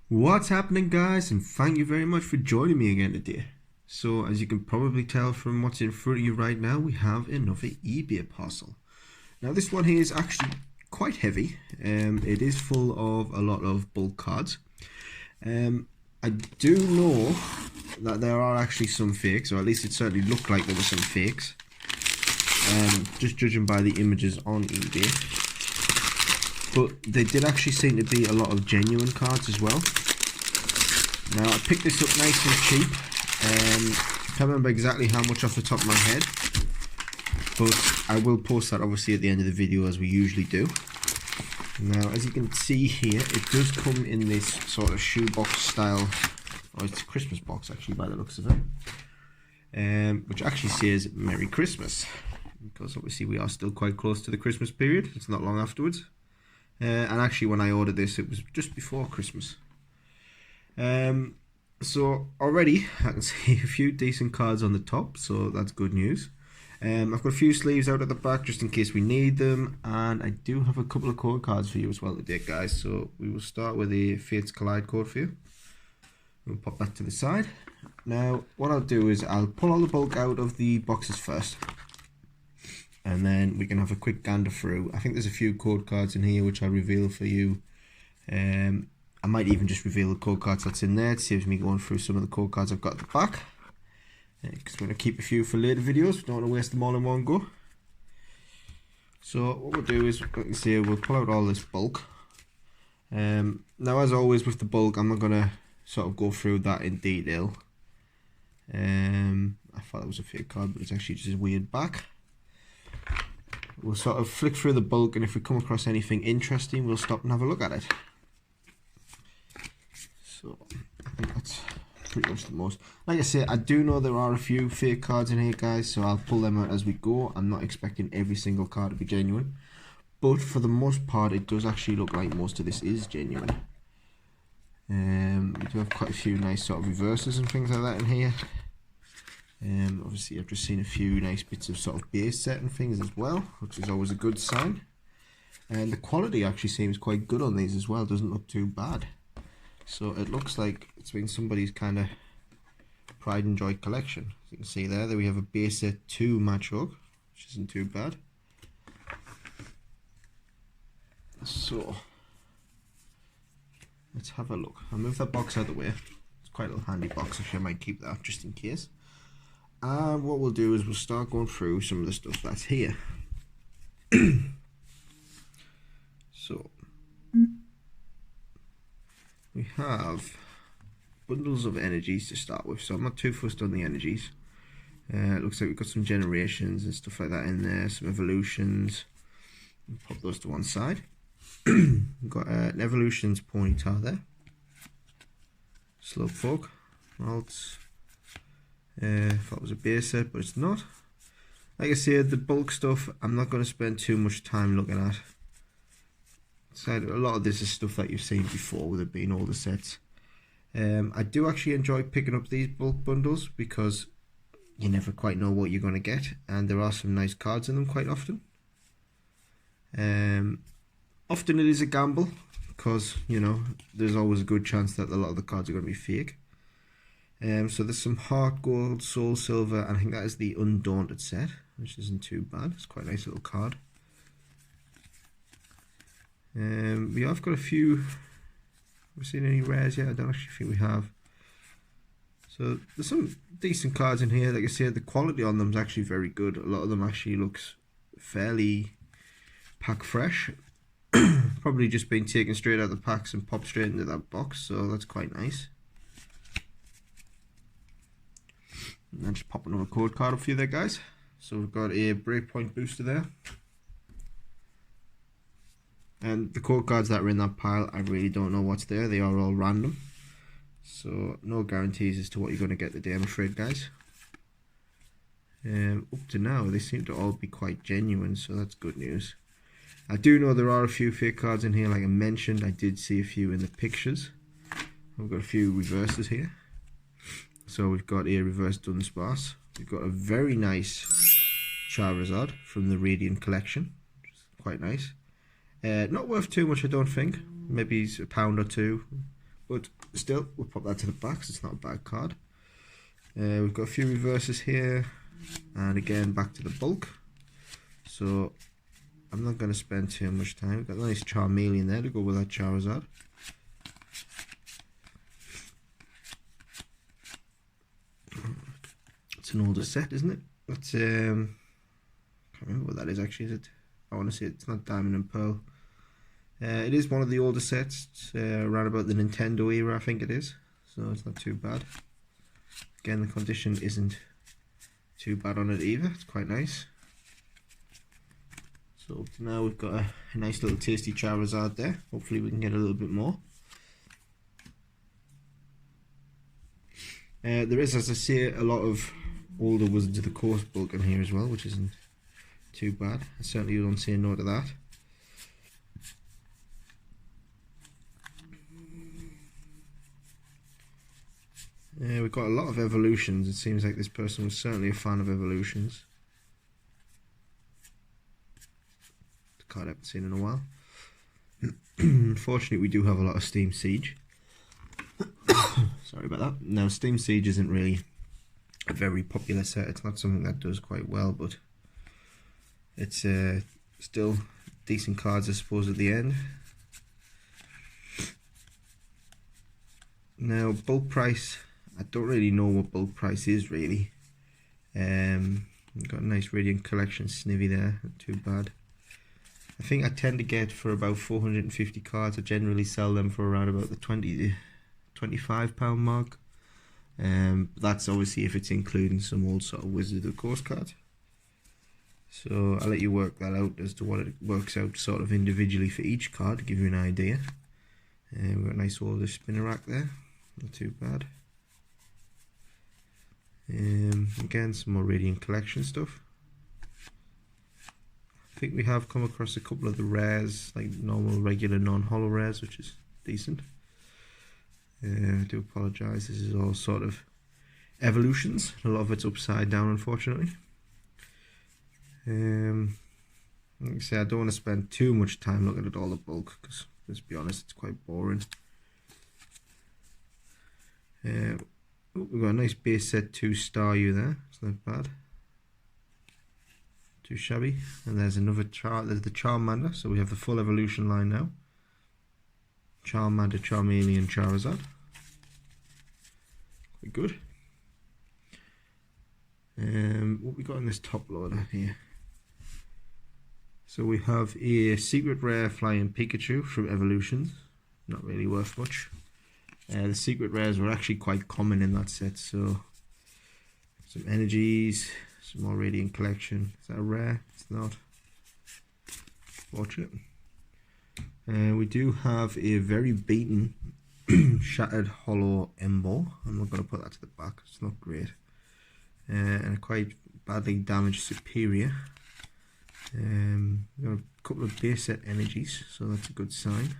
What's happening, guys, and thank you very much for joining me again today. So as you can probably tell from what's in front of you right now, we have another eBay parcel. Now this one here is actually quite heavy. It is full of a lot of bulk cards. I do know that there are actually some fakes, or at least it certainly looked like there were some fakes, just judging by the images on eBay. But there did actually seem to be a lot of genuine cards as well. Now I picked this up nice and cheap. I can't remember exactly how much off the top of my head, but I will post that obviously at the end of the video as we usually do. Now as you can see here, it does come in this sort of shoebox style, or it's a Christmas box actually by the looks of it, which actually says Merry Christmas, because obviously we are still quite close to the Christmas period. It's not long afterwards. And actually when I ordered this it was just before Christmas. So already I can see a few decent cards on the top, so that's good news. I've got a few sleeves out at the back just in case we need them, and I do have a couple of code cards for you as well today, guys. So we will start with the Fates Collide code for you. We'll pop that to the side. Now what I'll do is I'll pull all the bulk out of the boxes first, and then we can have a quick gander through. I think there's a few code cards in here which I'll reveal for you. I might even just reveal the code cards that's in there. It saves me going through some of the code cards I've got at the back, because I'm going to keep a few for later videos. We don't want to waste them all in one go. So what we'll do is, like you see, we'll pull out all this bulk. Now as always with the bulk, I'm not going to sort of go through that in detail. I thought it was a fake card, but it's actually just a weird back. We'll sort of flick through the bulk, and if we come across anything interesting, we'll stop and have a look at it. So I think that's pretty much the most. Like I say, I do know there are a few fake cards in here, guys, so I'll pull them out as we go. I'm not expecting every single card to be genuine, but for the most part it does actually look like most of this is genuine. We do have quite a few nice sort of reverses and things like that in here. Obviously I've just seen a few nice bits of sort of base set and things as well, which is always a good sign. And the quality actually seems quite good on these as well, doesn't look too bad. So it looks like it's been somebody's kind of pride and joy collection. As you can see there we have a base set 2 match hug, which isn't too bad. So let's have a look. I'll move that box out of the way. It's quite a little handy box, actually I might keep that just in case. And what we'll do is we'll start going through some of the stuff that's here. So we have bundles of energies to start with, so I'm not too fussed on the energies. It looks like we've got some generations and stuff like that in there, some evolutions. We'll pop those to one side. We've got an evolutions ponytail there, slowpoke, Maltz. Thought it was a base set, but it's not. Like I said, the bulk stuff I'm not going to spend too much time looking at. So a lot of this is stuff that you've seen before with it being older sets. I do actually enjoy picking up these bulk bundles because you never quite know what you're going to get, and there are some nice cards in them quite often. Often it is a gamble because, you know, there's always a good chance that a lot of the cards are going to be fake. So there's some Heart Gold, Soul Silver, and I think that is the Undaunted set, which isn't too bad. It's quite a nice little card. We have got a few. Have we seen any rares yet? I don't actually think we have. So there's some decent cards in here. Like I said, the quality on them is actually very good. A lot of them actually looks fairly pack fresh. Probably just been taken straight out of the packs and popped straight into that box, so that's quite nice. And then just pop another code card up for you there, guys. So we've got a breakpoint booster there. And the code cards that are in that pile, I really don't know what's there. They are all random. So no guarantees as to what you're going to get today, I'm afraid, guys. Up to now, they seem to all be quite genuine, so that's good news. I do know there are a few fake cards in here, like I mentioned. I did see a few in the pictures. We've got a few reverses here. So we've got a reverse Dunsparce. We've got a very nice Charizard from the Radiant collection, which is quite nice. Not worth too much, I don't think. Maybe a pound or two, but still, we'll pop that to the back, so it's not a bad card. We've got a few reverses here, and again back to the bulk. So I'm not going to spend too much time. We've got a nice Charmeleon there to go with that Charizard. It's an older set, isn't it? That's I can't remember what that is actually. Is it? I want to say it's not Diamond and Pearl. It is one of the older sets. It's around about the Nintendo era, I think it is. So it's not too bad. Again, the condition isn't too bad on it either. It's quite nice. So up to now we've got a nice little tasty Charizard there. Hopefully we can get a little bit more. There is, as I say, a lot of older Wizards of the Coast bulk in here as well, which isn't too bad. I certainly don't say no to that. We've got a lot of evolutions. It seems like this person was certainly a fan of evolutions. It's a card I haven't seen in a while. Unfortunately, we do have a lot of Steam Siege. Sorry about that. Now, Steam Siege isn't really a very popular set. It's not something that does quite well, but it's still decent cards, I suppose, at the end. Now, bulk price. I don't really know what bulk price is really. Got a nice Radiant Collection Snivy there, not too bad. I think I tend to get for about 450 cards. I generally sell them for around about the £25 mark. That's obviously if it's including some old sort of Wizard of the Coast cards. So I'll let you work that out as to what it works out sort of individually for each card to give you an idea. We've got a nice older Spinnerack there, not too bad. Again, some more Radiant Collection stuff. I think we have come across a couple of the rares, like normal, regular, non-holo rares, which is decent. I do apologise, this is all sort of evolutions. A lot of it's upside down, unfortunately. Like I say, I don't want to spend too much time looking at all the bulk, because let's be honest, it's quite boring. We've got a nice base set 2 Staryu there, it's not bad. Too shabby. And there's another there's the Charmander, so we have the full evolution line now. Charmander, Charmeleon, Charizard. Quite good. What we got in this top loader here? So we have a secret rare Flying Pikachu from Evolutions. Not really worth much. The secret rares were actually quite common in that set, so some energies, some more Radiant Collection. Is that a rare? It's not. Fortunate. We do have a very beaten Shattered Hollow Embo. I'm not going to put that to the back, it's not great. And a quite badly damaged Superior. We've got a couple of base set energies, so that's a good sign.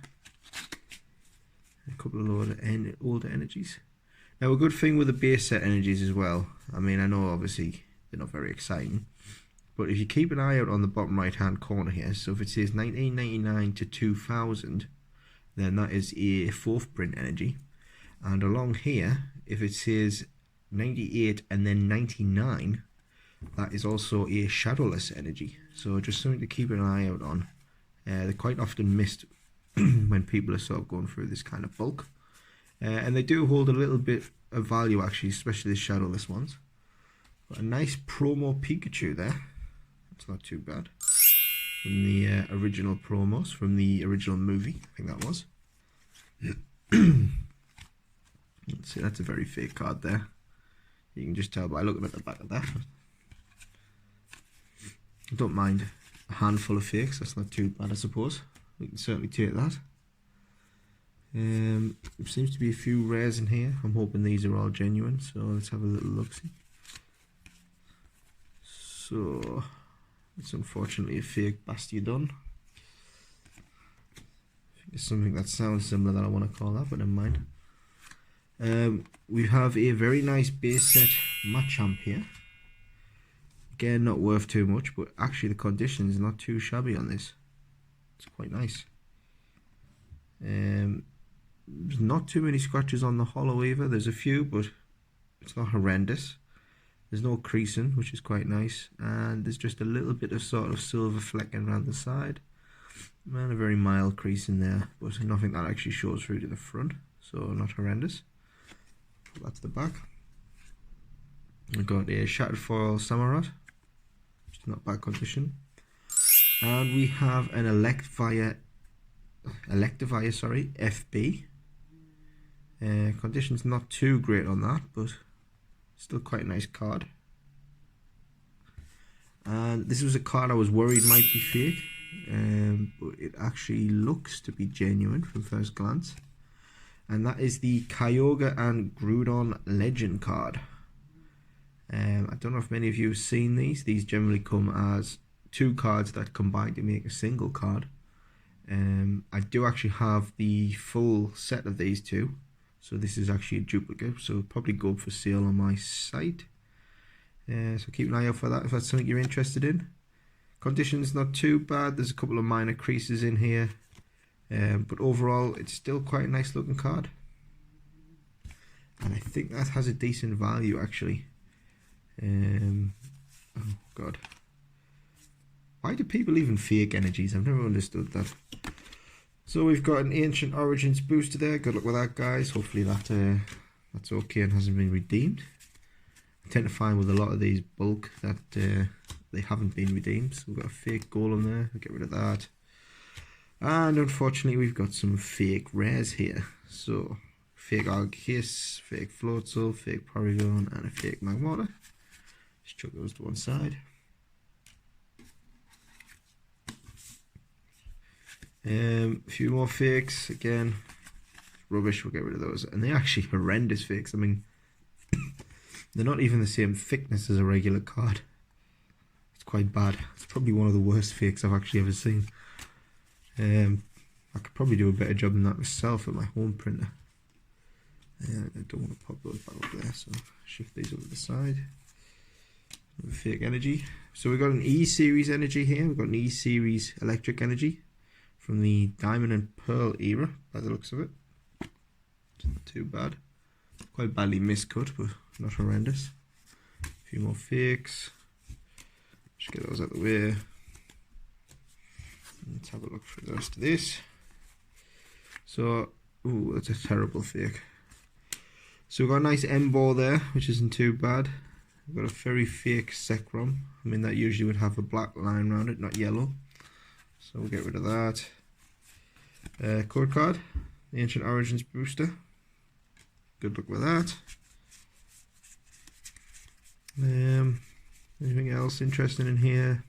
A couple of older energies. Now, a good thing with the base set energies as well, I mean, I know obviously they're not very exciting, but if you keep an eye out on the bottom right hand corner here, so if it says 1999 to 2000, then that is a 4th print energy. And along here, if it says 98 and then 99, that is also a shadowless energy. So just something to keep an eye out on. They're quite often missed when people are sort of going through this kind of bulk. And they do hold a little bit of value actually, especially the shadowless ones. Got a nice promo Pikachu there. That's not too bad. From the original promos, from the original movie, I think that was. Let's see, that's a very fake card there. You can just tell by looking at the back of that. I don't mind a handful of fakes, that's not too bad I suppose. We can certainly take that. There seems to be a few rares in here. I'm hoping these are all genuine, so let's have a little look-see. So, it's unfortunately a fake Bastiodon. I think it's something that sounds similar that I want to call that, but never mind. We have a very nice base set Machamp here. Again, not worth too much, but actually the condition is not too shabby on this. It's quite nice. There's not too many scratches on the hollow either. There's a few, but it's not horrendous. There's no creasing, which is quite nice, and there's just a little bit of sort of silver flecking around the side, and a very mild creasing there, but nothing that actually shows through to the front, so not horrendous. That's the back. We've got a shattered foil Samurai, just in not bad condition, and we have an Electivire FB. Condition's not too great on that, but still quite a nice card. And this was a card I was worried might be fake, but it actually looks to be genuine from first glance. And that is the Kyogre and Groudon Legend card. I don't know if many of you have seen these. These generally come as two cards that combine to make a single card. I do actually have the full set of these two. So this is actually a duplicate, so it'll probably go up for sale on my site. So keep an eye out for that if that's something you're interested in. Condition's not too bad, there's a couple of minor creases in here. But overall, it's still quite a nice looking card. And I think that has a decent value actually. Oh god. Why do people even fake energies? I've never understood that. So we've got an Ancient Origins booster there. Good luck with that, guys. Hopefully that's okay and hasn't been redeemed. I tend to find with a lot of these bulk that they haven't been redeemed. So we've got a fake golem there. We'll get rid of that. And unfortunately, we've got some fake rares here. So fake Arceus, fake Floatzel, fake Porygon, and a fake Magmortar. Just chuck those to one side. A few more fakes, again, rubbish, we'll get rid of those. And they're actually horrendous fakes. I mean, they're not even the same thickness as a regular card. It's quite bad. It's probably one of the worst fakes I've actually ever seen. I could probably do a better job than that myself at my home printer. I don't want to pop those back up there, so shift these over to the side. Fake energy. So we've got an E-Series energy here. We've got an E-Series electric energy from the Diamond and Pearl era, by the looks of it. It's not too bad. Quite badly miscut, but not horrendous. A few more fakes. Just get those out of the way. Let's have a look for the rest of this. So, ooh, that's a terrible fake. So we've got a nice M-ball there, which isn't too bad. We've got a very fake Zekrom. I mean, that usually would have a black line around it, not yellow. So we'll get rid of that. Code card, the Ancient Origins booster. Good luck with that. Anything else interesting in here?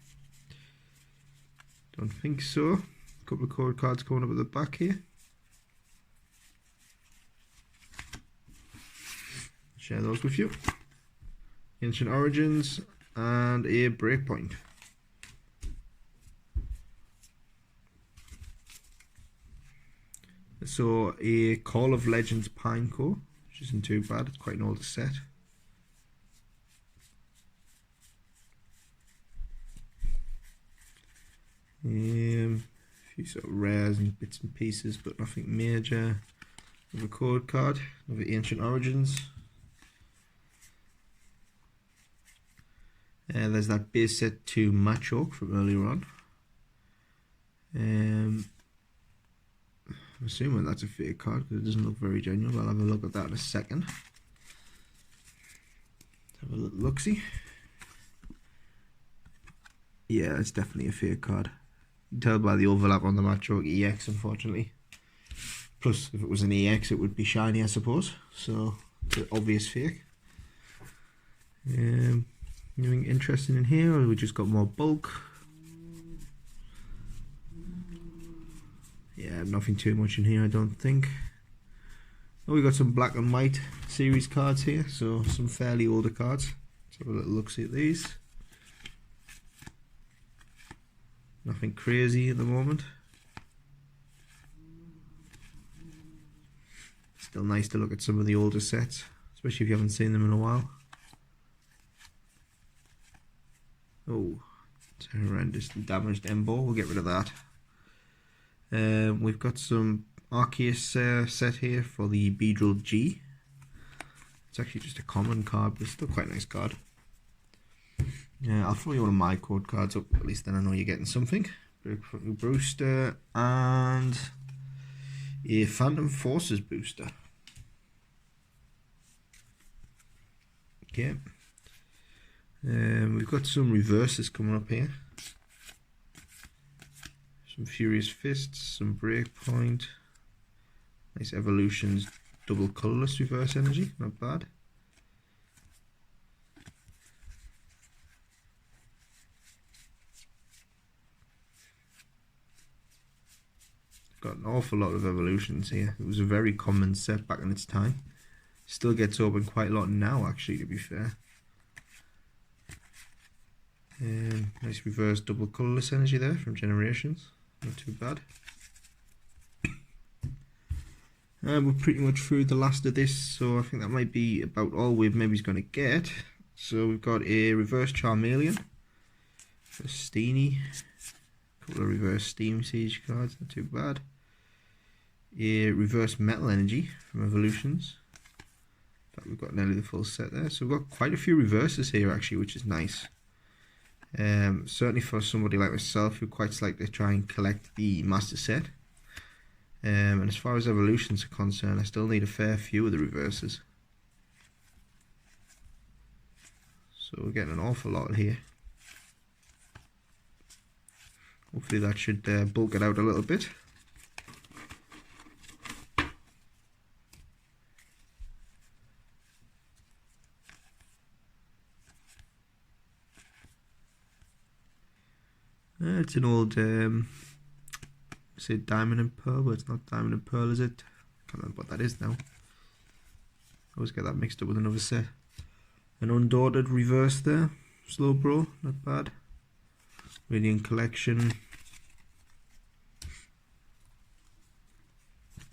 Don't think so. A couple of code cards coming up at the back here. Share those with you. Ancient Origins and a Breakpoint. So a Call of Legends Pineco, which isn't too bad, it's quite an older set. A few sort of rares and bits and pieces, but nothing major. Another code card, another Ancient Origins. There's that base set 2 Machoke from earlier on. I'm assuming that's a fake card because it doesn't look very genuine. I'll have a look at that in a second. Have a little look-see. Yeah, it's definitely a fake card. You can tell by the overlap on the Machoke EX, unfortunately. Plus, if it was an EX, it would be shiny, I suppose. So, it's an obvious fake. Anything interesting in here, or we just got more bulk? Yeah, nothing too much in here, I don't think. Oh, we got some black and white series cards here, so some fairly older cards. Let's have a little look-see at these. Nothing crazy at the moment. Still nice to look at some of the older sets, especially if you haven't seen them in a while. Oh, it's horrendously damaged M-ball. We'll get rid of that. We've got some Arceus set here for the Beedrill G. It's actually just a common card, but it's still quite a nice card. Yeah, I'll throw you one of my code cards up, at least then I know you're getting something. Booster and a Phantom Forces booster. Okay. We've got some reverses coming up here. Some Furious Fists, some Breakpoint. Nice Evolutions, double colourless reverse energy, not bad. Got an awful lot of evolutions here. It was a very common set back in its time. Still gets open quite a lot now, actually, to be fair. Nice reverse double colourless energy there from Generations. Not too bad. We're pretty much through the last of this, so I think that might be about all we're maybe going to get. So we've got a reverse Charmeleon, a Steenie, a couple of reverse Steam Siege cards, not too bad. A reverse Metal Energy from Evolutions. In fact, we've got nearly the full set there, so we've got quite a few reverses here actually, which is nice. Certainly for somebody like myself who quite like to try and collect the master set. And as far as evolutions are concerned, I still need a fair few of the reverses. So we're getting an awful lot here. Hopefully that should bulk it out a little bit. It's an old, say Diamond and Pearl, but it's not Diamond and Pearl, is it? Can't remember what that is now. I always get that mixed up with another set. An Undaunted reverse there. Slowbro, not bad. Radiant Collection.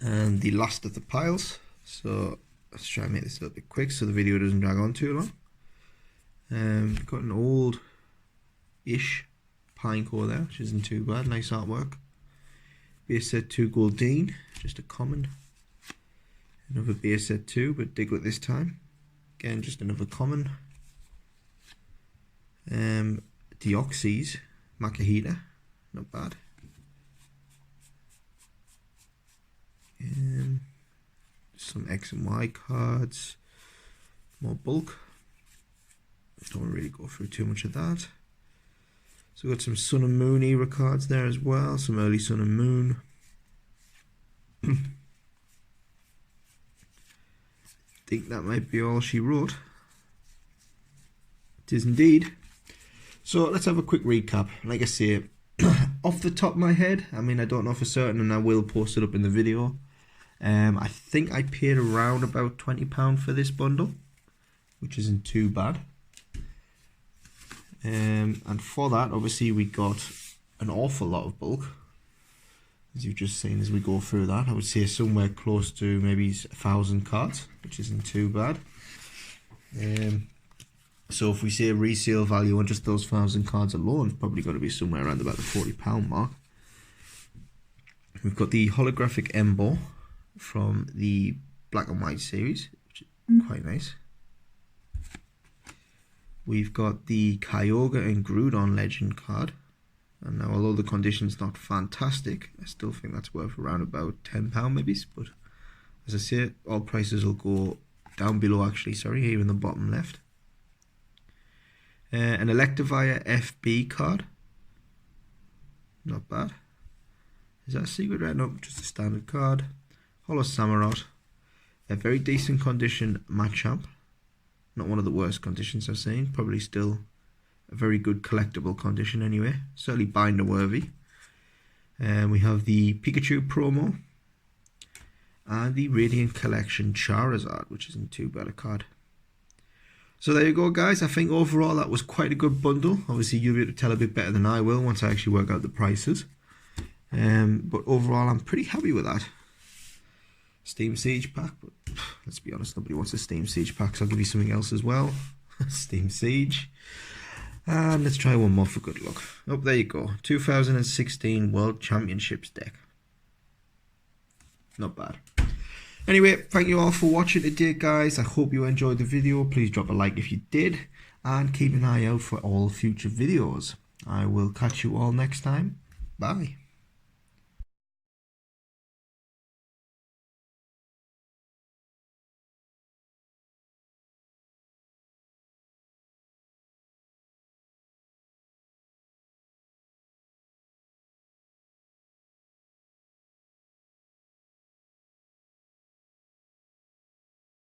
And the last of the piles. So let's try and make this a little bit quick so the video doesn't drag on too long. Got an old-ish Pinecore there, which isn't too bad. Nice artwork. Base set 2 Goldeen, just a common. Another base set 2, but Diglett this time. Again, just another common. Deoxys, Makahita, not bad. Some X and Y cards, more bulk. Don't really go through too much of that. So we've got some Sun and Moon era cards there as well, some early Sun and Moon. I think that might be all she wrote. It is indeed. So let's have a quick recap. Like I say, off the top of my head, I mean I don't know for certain and I will post it up in the video. I think I paid around about £20 for this bundle, which isn't too bad. And for that, obviously, we got an awful lot of bulk, as you've just seen as we go through that. I would say somewhere close to maybe 1,000 cards, which isn't too bad. So if we say a resale value on just those 1,000 cards alone, it's probably going to be somewhere around about the £40 mark. We've got the holographic Embo from the Black and White series, which is quite nice. We've got the Kyogre and Groudon Legend card. And now, although the condition's not fantastic, I still think that's worth around about £10 maybe. But as I say, all prices will go down below actually, sorry, here in the bottom left. An Electivire FB card. Not bad. Is that a secret rare? Nope, just a standard card. Holo Samurott. A very decent condition Machamp. Not one of the worst conditions I've seen. Probably still a very good collectible condition anyway. Certainly binder worthy. And we have the Pikachu promo. And the Radiant Collection Charizard, which isn't too bad a card. So there you go, guys. I think overall that was quite a good bundle. Obviously you'll be able to tell a bit better than I will once I actually work out the prices. But overall I'm pretty happy with that. Steam Siege pack, but let's be honest, nobody wants a Steam Siege pack, so I'll give you something else as well. Steam Siege. And let's try one more for good luck. Oh, there you go. 2016 World Championships deck. Not bad. Anyway, thank you all for watching today, guys. I hope you enjoyed the video. Please drop a like if you did, and keep an eye out for all future videos. I will catch you all next time. Bye.